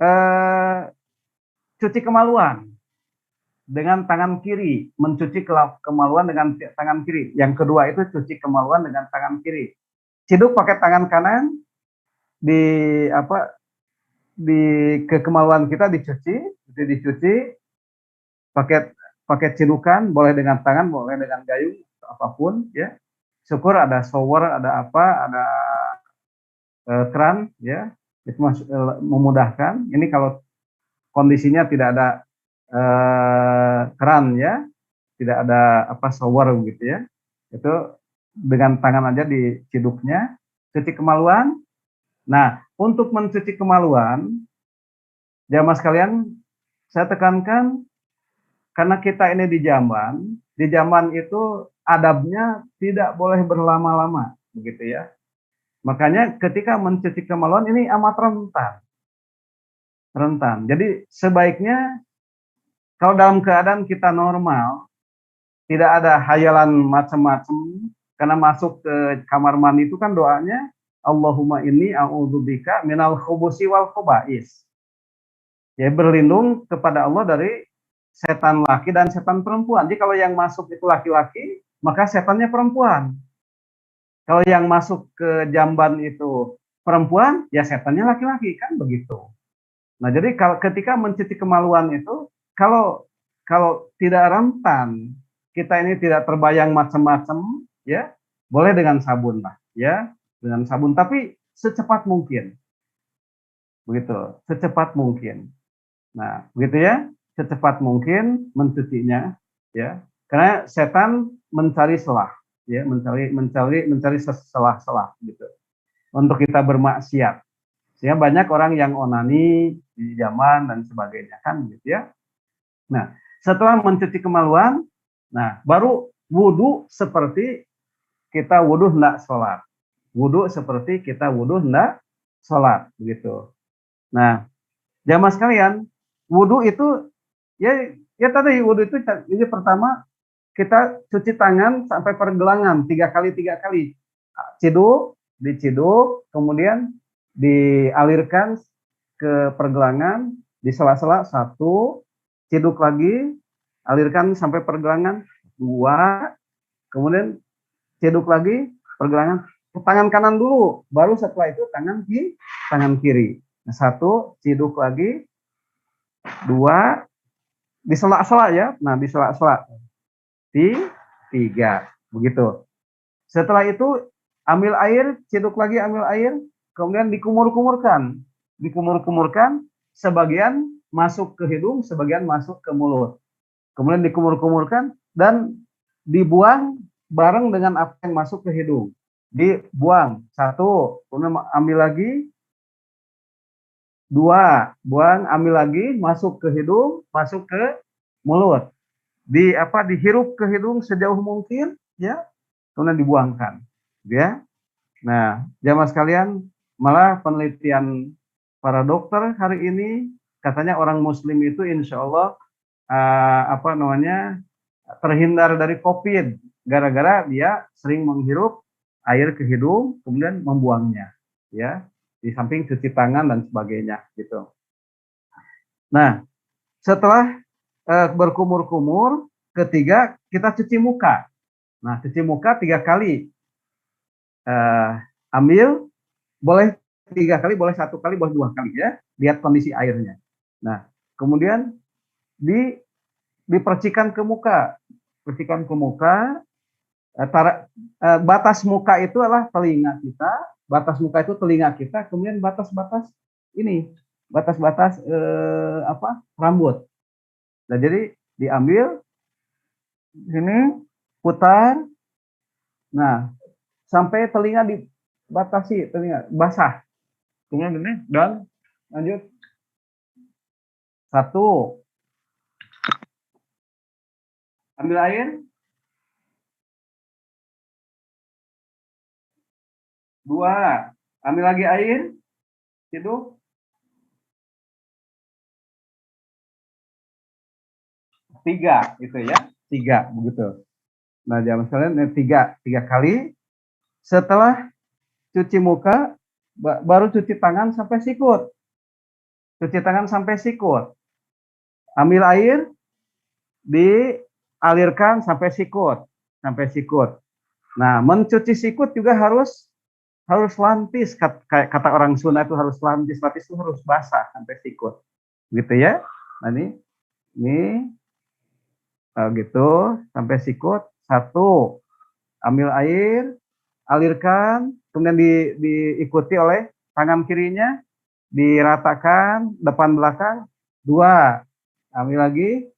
eh, cuci kemaluan dengan tangan kiri, mencuci kemaluan dengan tangan kiri. Yang kedua itu cuci kemaluan dengan tangan kiri. Ciduk pakai tangan kanan, di apa di ke kemaluan kita dicuci pakai pakai cidukan, boleh dengan tangan, boleh dengan gayung, apapun ya. Syukur ada shower, ada apa, ada keran ya, itu memudahkan. Ini kalau kondisinya tidak ada keran ya, tidak ada apa shower gitu ya, itu dengan tangan aja diciduknya, cuci kemaluan. Nah, untuk mencuci kemaluan, jamaah sekalian, saya tekankan karena kita ini di zaman itu adabnya tidak boleh berlama-lama, begitu ya. Makanya ketika mencuci kemaluan ini amat rentan. Jadi sebaiknya kalau dalam keadaan kita normal, tidak ada hayalan macam-macam, karena masuk ke kamar mandi itu kan doanya Allahumma inni a'udzubika minal khubusi wal khubais. Ya, berlindung kepada Allah dari setan laki dan setan perempuan. Jadi kalau yang masuk itu laki-laki, maka setannya perempuan. Kalau yang masuk ke jamban itu perempuan, ya setannya laki-laki, kan begitu. Nah, jadi kalau ketika mencuci kemaluan itu, kalau kalau tidak rentan, kita ini tidak terbayang macam-macam, ya, boleh dengan sabun lah, ya, dengan sabun. Tapi secepat mungkin, begitu, secepat mungkin. Nah, begitu ya, secepat mungkin mencucinya, ya, karena setan mencari celah, ya, mencari celah-celah, gitu, untuk kita bermaksiat. Sehingga banyak orang yang onani di zaman dan sebagainya, kan gitu ya. Nah, setelah mencuci kemaluan, nah baru wudhu seperti kita wudhu hendak sholat. Wudhu seperti kita wudhu hendak sholat, begitu. Nah, jamaah sekalian, wudhu itu ya ya tadi wudhu itu ini pertama kita cuci tangan sampai pergelangan 3 kali, diciduk, kemudian dialirkan ke pergelangan, di sela-sela 1, ciduk lagi, alirkan sampai pergelangan 2, kemudian ciduk lagi pergelangan tangan kanan dulu, baru setelah itu tangan kiri. Nah, 1, ciduk lagi, 2, di sela-sela ya, nah di sela-sela, 3, begitu. Setelah itu ambil air, ciduk lagi, ambil air, kemudian dikumur-kumurkan, sebagian masuk ke hidung, sebagian masuk ke mulut. Kemudian dikumur-kumurkan dan dibuang bareng dengan apa yang masuk ke hidung. Dibuang 1, kemudian ambil lagi 2, buang, ambil lagi, masuk ke hidung, masuk ke mulut. Dihirup ke hidung sejauh mungkin, ya, kemudian dibuangkan, ya. Nah, jamaah sekalian, malah penelitian para dokter hari ini katanya orang Muslim itu insya Allah terhindar dari COVID gara-gara dia sering menghirup air ke hidung kemudian membuangnya, ya, di samping cuci tangan dan sebagainya, gitu. Nah, setelah berkumur-kumur, ketiga kita cuci muka. Nah, cuci muka 3 kali. Ambil, boleh 3 kali, boleh 1 kali, boleh 2 kali ya. Lihat kondisi airnya. Nah, kemudian dipercikan ke muka. Percikan ke muka. Batas muka itu adalah telinga kita. Batas muka itu telinga kita. Kemudian batas-batas ini, batas-batas rambut. Nah, jadi diambil sini, putar. Nah, sampai telinga dibatasi, telinga basah. Kemudian ini dan lanjut 1, Ambil air. 2. Ambil lagi air. Ciduk. 3, gitu ya. 3, begitu. Nah, jamaah sekalian, 3 kali. Setelah cuci muka, baru cuci tangan sampai sikut. Cuci tangan sampai sikut. Ambil air, dialirkan sampai sikut. Sampai sikut. Nah, mencuci sikut juga harus lantis. Kata orang Sunda itu harus lantis. Lantis itu harus basah sampai sikut. Gitu ya. Nah, ini gitu sampai sikut. 1. Ambil air, alirkan, kemudian diikuti oleh tangan kirinya, diratakan depan belakang. 2. Ambil lagi.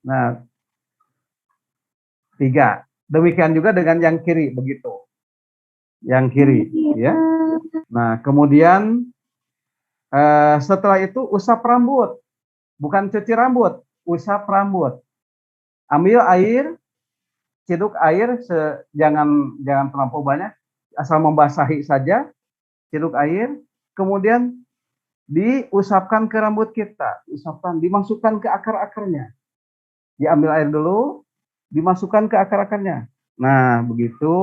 Nah, 3. Demikian juga dengan yang kiri, begitu. Yang kiri, ya. Nah, kemudian setelah itu usap rambut. Bukan cuci rambut, usap rambut. Ambil air, ciduk air, jangan terlampau banyak, asal membasahi saja, ciduk air, kemudian diusapkan ke rambut kita, dimasukkan ke akar-akarnya. Diambil air dulu, dimasukkan ke akar-akarnya. Nah, begitu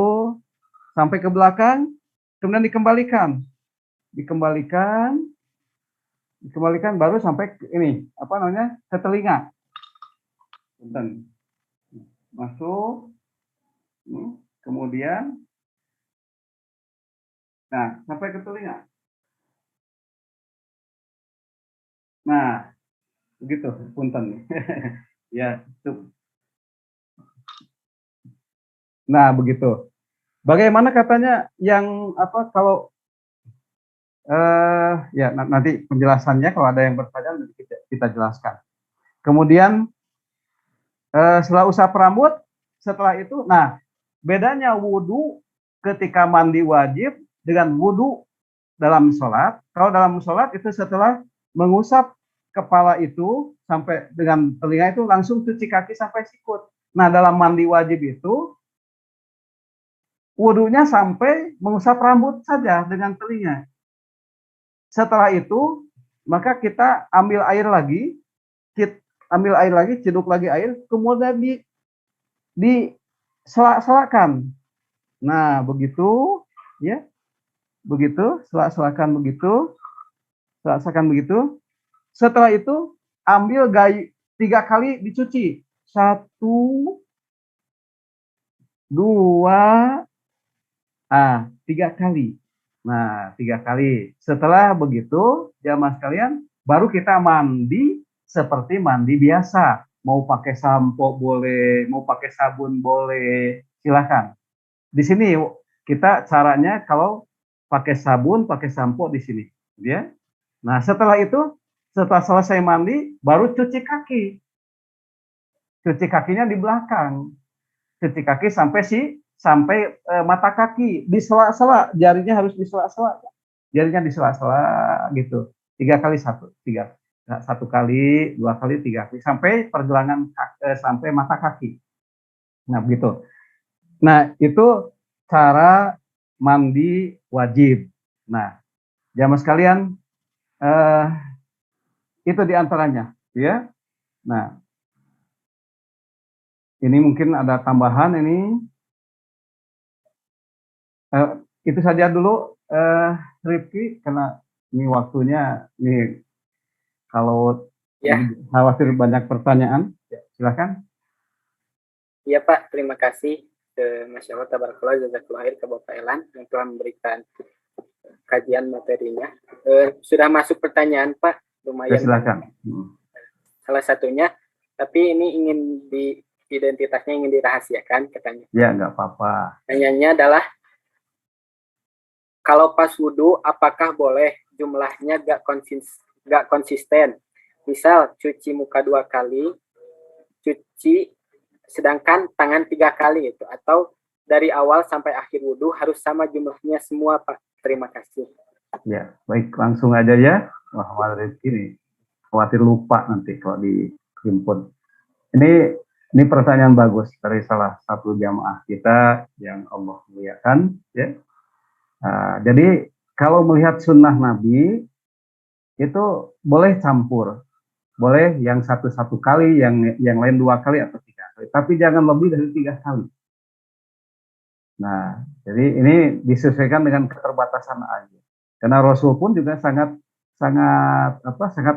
sampai ke belakang, kemudian dikembalikan, baru sampai ke ini, ke telinga. Masuk, kemudian, nah, sampai ke telinga. Nah, begitu, punten. Ya, itu. Nah, begitu. Bagaimana katanya yang kalau ya nanti penjelasannya kalau ada yang bertanya nanti kita jelaskan. Kemudian setelah usap rambut, setelah itu, nah bedanya wudhu ketika mandi wajib dengan wudhu dalam sholat. Kalau dalam sholat itu setelah mengusap kepala itu sampai dengan telinga itu langsung cuci kaki sampai sikut. Nah, dalam mandi wajib itu wudhunya sampai mengusap rambut saja dengan telinga. Setelah itu, maka kita ambil air lagi, ciduk lagi air, kemudian diselak-selakan. Nah, begitu, ya, begitu, selak-selakan begitu, Setelah itu, ambil 3 kali dicuci. 1, 2, 3 kali. Nah, 3 kali. Setelah begitu, jamaah sekalian, baru kita mandi seperti mandi biasa. Mau pakai sampo boleh, mau pakai sabun boleh, silakan. Di sini kita caranya kalau pakai sabun, pakai sampo di sini, ya. Nah, setelah itu, setelah selesai mandi, baru cuci kaki. Cuci kakinya di belakang. Cuci kaki sampai mata kaki, disela-sela, jarinya harus disela-sela, gitu. 3 kali 1 kali, 2 kali, 3 kali, sampai pergelangan sampai mata kaki. Nah, begitu. Nah, itu cara mandi wajib. Nah, jamaah sekalian, itu diantaranya, ya. Nah, ini mungkin ada tambahan ini. Itu saja dulu, Rifki, karena ini waktunya, ini kalau Ya, khawatir banyak pertanyaan, ya, silakan. iya Pak, terima kasih. Masya Allah, tabarakallah, jazakallah khair ke Bapak Elan yang telah memberikan kajian materinya. Sudah masuk pertanyaan Pak, Ya, lumayan. silakan. Salah satunya, tapi ini identitasnya ingin dirahasiakan katanya. Ya, nggak apa-apa. Pertanyaannya adalah, kalau pas wudhu, apakah boleh jumlahnya gak konsisten? Misal, cuci muka 2 kali, sedangkan tangan 3 kali itu, atau dari awal sampai akhir wudhu harus sama jumlahnya semua, Pak. Terima kasih. Ya, baik, langsung aja ya. Wah, Rizky ini khawatir lupa nanti kalau dihimpun. Ini Ini pertanyaan bagus dari salah satu jamaah kita yang Allah muliakan, ya. Jadi kalau melihat sunnah Nabi itu boleh campur, boleh yang satu kali, yang lain 2 kali atau 3 kali, tapi jangan lebih dari 3 kali. Nah, jadi ini disesuaikan dengan keterbatasan air. Karena Rasul pun juga sangat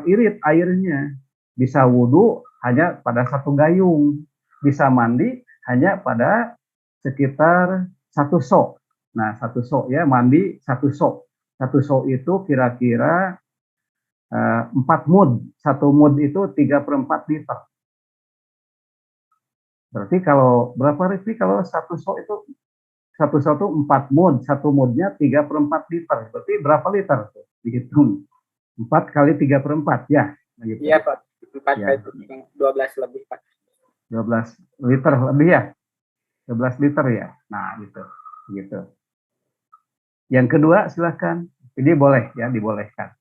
irit airnya. Bisa wudhu hanya pada 1 gayung, bisa mandi hanya pada sekitar 1 sok. Nah, 1 sok ya, mandi 1 sok. 1 sok itu kira-kira 4 mud. 1 mud itu 3/4 liter. Berarti kalau berapa Rifki kalau 1 sok itu 1 sok itu 4 mud, 1 mudnya 3/4 liter. Berarti berapa liter? Dihitung. 4 kali 3/4 ya. Gitu. Iya Pak, 4 ya. kali 12 lebih Pak. 12 liter lebih ya? 12 liter ya? Nah gitu. Yang kedua silahkan. Ini boleh ya, dibolehkan.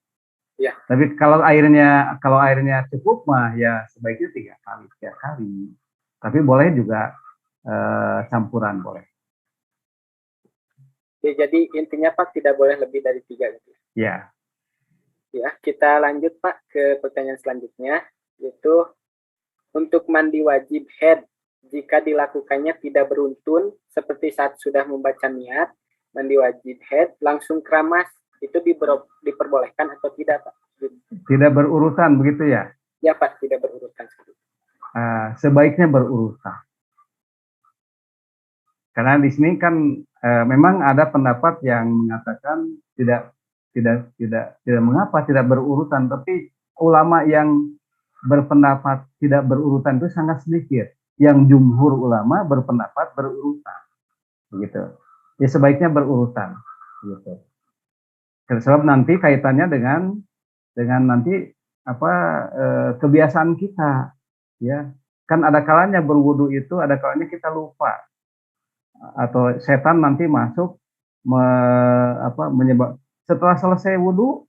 Ya. Tapi kalau airnya cukup mah ya sebaiknya 3 kali. Tapi boleh juga campuran boleh. Ya, jadi intinya Pak tidak boleh lebih dari 3 gitu. Ya. Ya, kita lanjut Pak ke pertanyaan selanjutnya, yaitu untuk mandi wajib haid jika dilakukannya tidak beruntun seperti saat sudah membaca niat, mandi wajib haid langsung keramas, itu diperbolehkan atau tidak Pak? Tidak berurutan begitu ya? Ya Pak, tidak berurutan. Sebaiknya berurutan. Karena di sini kan memang ada pendapat yang mengatakan tidak mengapa tidak berurutan, tapi ulama yang berpendapat tidak berurutan itu sangat sedikit. Yang jumhur ulama berpendapat berurutan, begitu. Ya sebaiknya berurutan, gitu. Sebab nanti kaitannya dengan nanti kebiasaan kita, ya. Kan ada kalanya berwudu itu, ada kalanya kita lupa atau setan nanti masuk menyebab setelah selesai wudu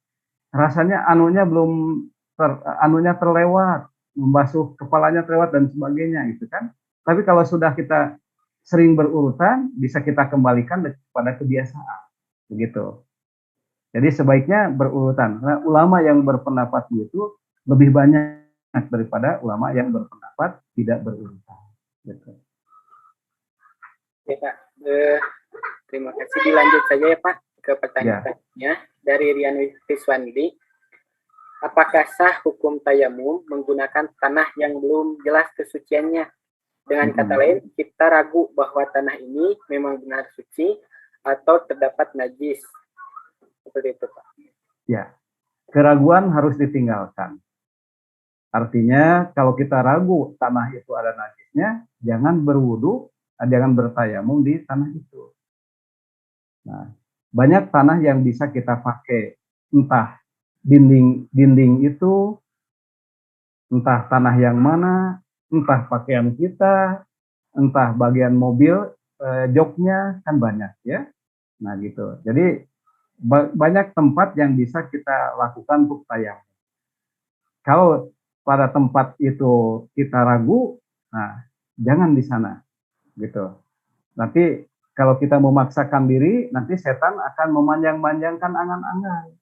rasanya anunya belum terlewat, membasuh kepalanya terlewat dan sebagainya gitu kan. Tapi kalau sudah kita sering berurutan bisa kita kembalikan kepada kebiasaan begitu. Jadi sebaiknya berurutan. Nah, ulama yang berpendapat itu lebih banyak daripada ulama yang berpendapat tidak berurutan gitu. Ya Pak, terima kasih. Dilanjut saja ya Pak ke pertanyaannya dari Rian Fiswandi. Apakah sah hukum tayamum menggunakan tanah yang belum jelas kesuciannya? Dengan kata lain, kita ragu bahwa tanah ini memang benar suci atau terdapat najis. Seperti itu Pak. Ya, keraguan harus ditinggalkan. Artinya kalau kita ragu tanah itu ada najisnya, jangan berwudu, jangan bertayamum di tanah itu. Nah, banyak tanah yang bisa kita pakai, entah dinding itu, entah tanah yang mana, entah pakaian kita, entah bagian mobil, joknya, kan banyak ya. Nah gitu. Jadi banyak tempat yang bisa kita lakukan untuk tayamum. Kalau pada tempat itu kita ragu, nah jangan di sana gitu. Nanti kalau kita memaksakan diri, nanti setan akan memanjang-manjangkan angan-angan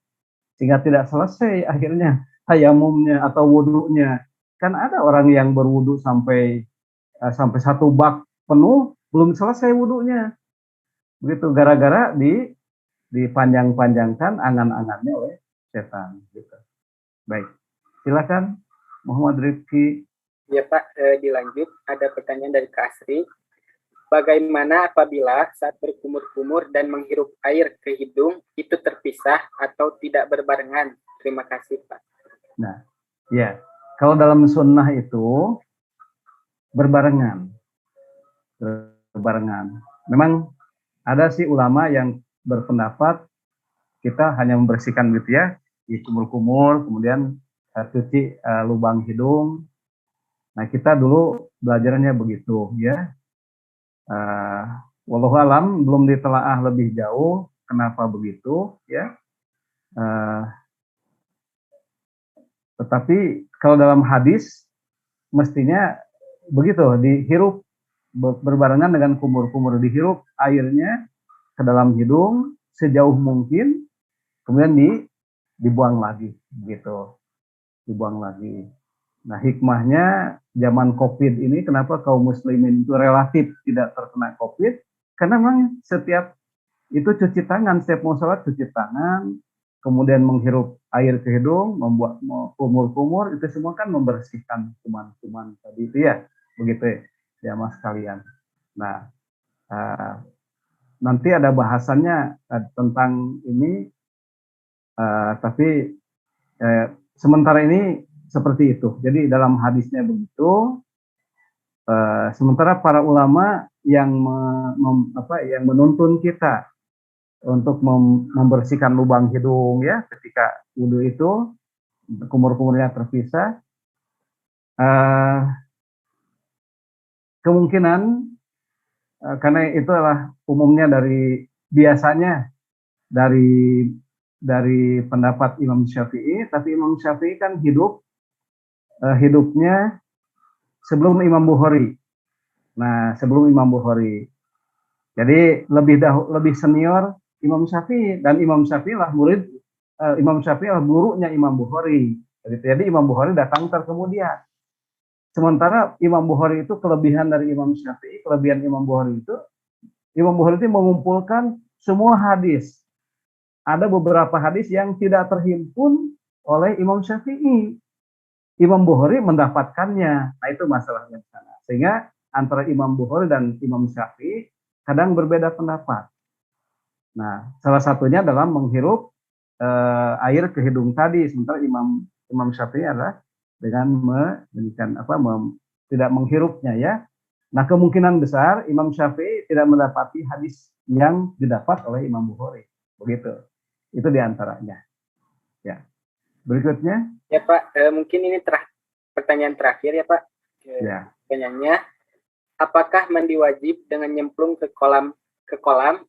sehingga tidak selesai akhirnya tayamumnya atau wudhunya. Kan ada orang yang berwudhu sampai 1 bak penuh belum selesai wudhunya. Begitu gara-gara dipanjang-panjangkan angan-angannya oleh setan gitu. Baik. Silakan Muhammad Rifki. Ya Pak, dilanjut ada pertanyaan dari Kak Asri. Bagaimana apabila saat berkumur-kumur dan menghirup air ke hidung itu terpisah atau tidak berbarengan? Terima kasih Pak. Nah, ya, kalau dalam sunnah itu berbarengan. Memang ada sih ulama yang berpendapat kita hanya membersihkan gitu ya, di kumur-kumur, kemudian cuci lubang hidung. Nah, kita dulu belajarnya begitu ya. Wallahualam belum ditelaah lebih jauh kenapa begitu ya. Tetapi kalau dalam hadis mestinya begitu dihirup berbarengan dengan kumur-kumur, dihirup airnya ke dalam hidung sejauh mungkin, kemudian dibuang lagi, gitu, dibuang lagi. Nah, hikmahnya zaman COVID ini kenapa kaum muslimin itu relatif tidak terkena COVID, karena memang setiap itu cuci tangan, setiap mau sholat cuci tangan, kemudian menghirup air ke hidung, membuat kumur-kumur, itu semua kan membersihkan kuman-kuman tadi itu ya, begitu ya mas kalian. Nah, nanti ada bahasannya tentang ini, tapi sementara ini seperti itu. Jadi dalam hadisnya begitu. Sementara para ulama yang yang menuntun kita untuk membersihkan lubang hidung ya ketika wudhu itu, kumur-kumurnya terpisah, kemungkinan karena itu adalah umumnya biasanya dari pendapat Imam Syafi'i, tapi Imam Syafi'i kan hidupnya sebelum Imam Bukhari. Nah, sebelum Imam Bukhari. Jadi lebih senior Imam Syafi'i, dan Imam Syafi'i lah Imam Syafi'i lah gurunya Imam Bukhari. Jadi Imam Bukhari datang terkemudian. Sementara Imam Bukhari itu kelebihan dari Imam Syafi'i, kelebihan Imam Bukhari itu mengumpulkan semua hadis. Ada beberapa hadis yang tidak terhimpun oleh Imam Syafi'i. Imam Bukhari mendapatkannya. Nah, itu masalahnya di sana. Sehingga antara Imam Bukhari dan Imam Syafi'i kadang berbeda pendapat. Nah, salah satunya dalam menghirup air ke hidung tadi. Sementara Imam Syafi'i adalah dengan tidak menghirupnya ya. Nah, kemungkinan besar Imam Syafi'i tidak mendapati hadis yang didapat oleh Imam Bukhari. Begitu. Itu diantaranya. Ya. Berikutnya. Ya Pak, mungkin ini pertanyaan terakhir ya Pak. Ya. Pertanyaannya, apakah mandi wajib dengan nyemplung ke kolam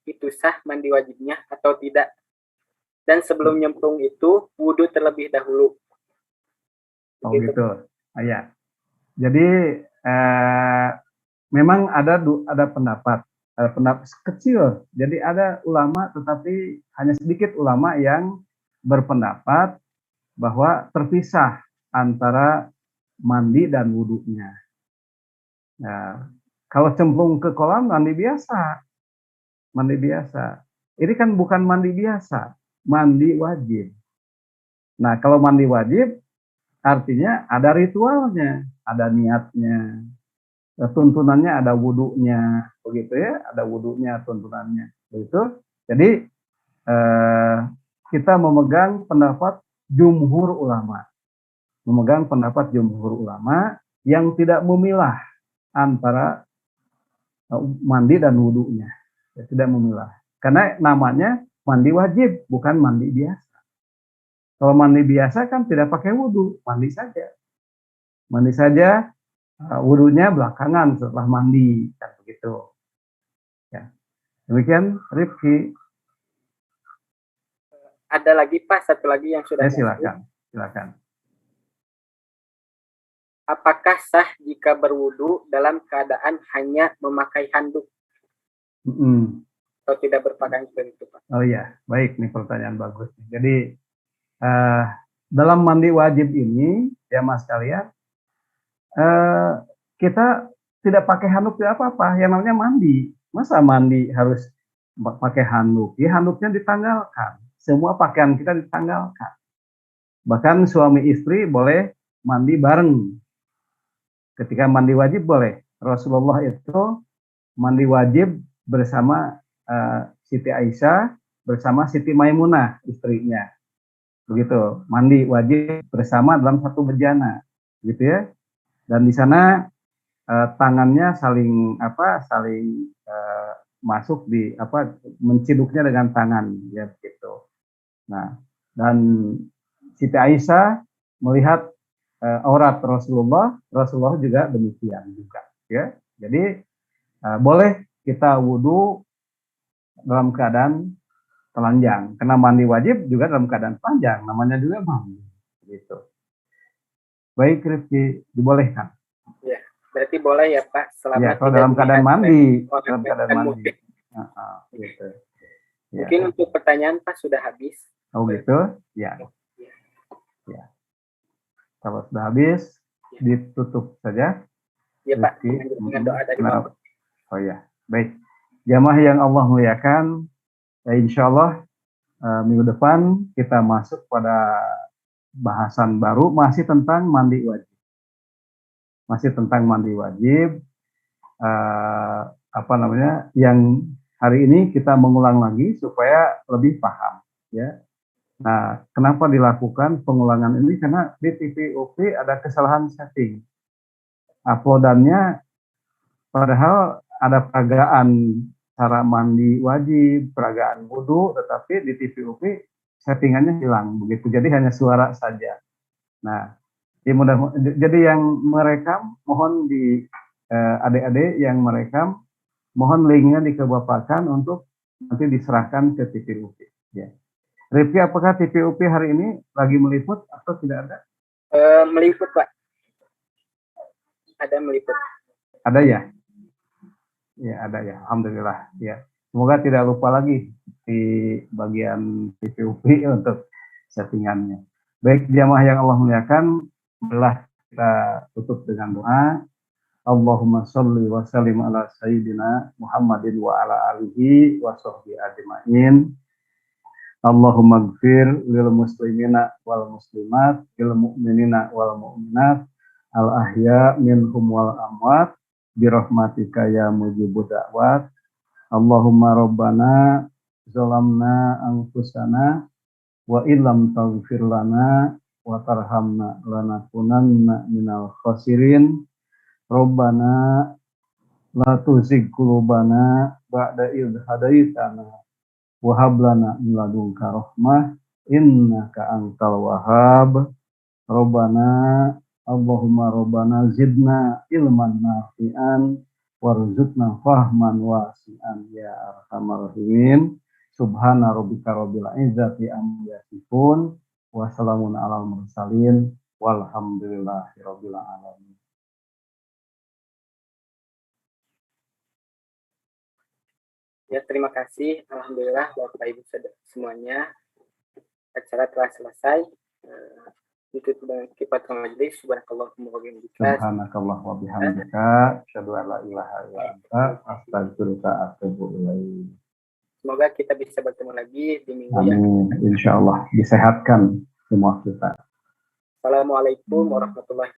itu sah mandi wajibnya atau tidak? Dan sebelum nyemplung itu wudhu terlebih dahulu. Oh gitu. Ya. Jadi memang ada pendapat kecil. Jadi ada ulama, tetapi hanya sedikit ulama yang berpendapat bahwa terpisah antara mandi dan wudhunya. Nah, kalau cemplung ke kolam mandi biasa. Ini kan bukan mandi biasa, mandi wajib. Nah, kalau mandi wajib artinya ada ritualnya, ada niatnya, tuntunannya ada wudhunya, begitu ya, ada wudhunya, tuntunannya, begitu. Jadi kita memegang pendapat jumhur ulama, yang tidak memilah antara mandi dan wudhunya, ya, tidak memilah, karena namanya mandi wajib, bukan mandi biasa. Kalau mandi biasa kan tidak pakai wudhu, mandi saja, wudhunya belakangan setelah mandi, kan begitu. Ya. Demikian, Rifki. Ada lagi Pak, satu lagi yang sudah. Silakan. Apakah sah jika berwudu dalam keadaan hanya memakai handuk? Atau tidak berpakaian seperti itu Pak? Oh iya, baik, nih pertanyaan bagus. Jadi dalam mandi wajib ini ya mas kalian, kita tidak pakai handuk tidak apa-apa, yang namanya mandi. Masa mandi harus pakai handuk? Ya handuknya ditanggalkan, semua pakaian kita ditanggalkan. Bahkan suami istri boleh mandi bareng. Ketika mandi wajib boleh. Rasulullah itu mandi wajib bersama Siti Aisyah bersama Siti Maimunah istrinya. Begitu, mandi wajib bersama dalam satu bejana, gitu ya. Dan di sana tangannya saling masuk menciduknya dengan tangan, ya begitu. Nah, dan Siti Aisyah melihat aurat Rasulullah juga demikian juga, ya. Jadi boleh kita wudhu dalam keadaan telanjang, karena mandi wajib juga dalam keadaan telanjang, namanya juga mandi, gitu. Baik, Rifki, dibolehkan. Ya, Berarti boleh ya Pak, selama Ya, kalau tidak dalam keadaan dilihat mandi, oleh dalam keadaan mandi. mudik. Gitu. Ya. Mungkin untuk pertanyaan Pak sudah habis. Oh gitu, ya. Ya. Kalau sudah habis, ditutup saja. Ya Pak, Rizky. dengan doa dari Bapak. Oh ya, baik. Jamaah yang Allah muliakan, insya Allah minggu depan kita masuk pada bahasan baru, masih tentang mandi wajib. Masih tentang mandi wajib. Yang hari ini kita mengulang lagi supaya lebih paham. Ya. Nah, kenapa dilakukan pengulangan ini? Karena di TPUP ada kesalahan setting. Uploadannya padahal ada peragaan cara mandi wajib, peragaan wudhu, tetapi di TPUP settingannya hilang begitu. Jadi hanya suara saja. Nah, jadi yang merekam mohon di adik-adik yang merekam mohon linknya dikebapakan untuk nanti diserahkan ke TPUP. Ya. Rifki, apakah TPUP hari ini lagi meliput atau tidak ada? Meliput Pak. Ada meliput. Ada ya? Ya ada ya, alhamdulillah ya. Semoga tidak lupa lagi di bagian TPUP untuk settingannya. Baik jamaah yang Allah muliakan, marilah kita tutup dengan doa. Allahumma sholli wa sallim ala sayyidina Muhammadin wa ala alihi wa sahbihi ajma'in. Allahumma gfir lil muslimina wal muslimat, lil mu'minina wal mu'minat, al ahya minhum wal amwat, birahmatika ya mujibud da'wat. Allahumma rabbana zalamna anfusana wa illam taghfir lana wa tarhamna lanakunanna minal khasirin. Rabbana la tuzigh qulubana ba'da idh hadaitana wa hab lana min ladunka rahmah innaka antal wahhab. Rabbana Allahumma rabbana zidna ilman nafi'an warzuqna fahman wasi'an ya arhamar rahimin. Subhana rabbika rabbil izzati amma yasifun wa salamun alal mursalin walhamdulillahi rabbil alamin. Ya, terima kasih. Alhamdulillah Bapak Ibu semuanya. Acara telah selesai. Itu dengan kifatul majelis. Subhanakallahumma wa bihamdika. Subhanakallah wa bihamdika. Asyhadu an la ilaha illa anta astaghfiruka wa atubu ilaik. Semoga kita bisa bertemu lagi di minggu yang insyaallah disehatkan semua kita. Assalamualaikum warahmatullahi wabarakatuh.